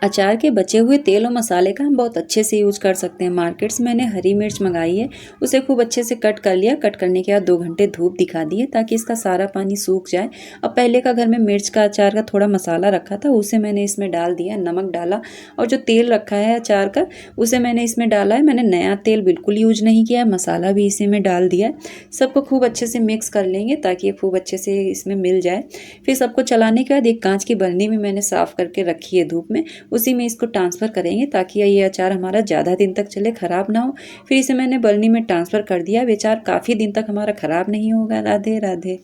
अचार के बचे हुए तेल और मसाले का हम बहुत अच्छे से यूज़ कर सकते हैं। मार्केट से मैंने हरी मिर्च मंगाई है, उसे खूब अच्छे से कट कर लिया। कट करने के बाद 2 घंटे धूप दिखा दिए ताकि इसका सारा पानी सूख जाए। अब पहले का घर में मिर्च का अचार का थोड़ा मसाला रखा था, उसे मैंने इसमें डाल दिया, नमक डाला और जो तेल रखा है अचार का उसे मैंने इसमें डाला है। मैंने नया तेल बिल्कुल यूज़ नहीं किया है, मसाला भी इसी में डाल दिया है। सबको खूब अच्छे से मिक्स कर लेंगे ताकि ये खूब अच्छे से इसमें मिल जाए। फिर सबको चलाने के बाद एक काँच की बरनी में मैंने साफ़ करके रखी है धूप में, उसी में इसको ट्रांसफ़र करेंगे ताकि ये अचार हमारा ज़्यादा दिन तक चले, ख़राब ना हो। फिर इसे मैंने बरनी में ट्रांसफ़र कर दिया। अब ये अचार काफ़ी दिन तक हमारा ख़राब नहीं होगा। राधे राधे।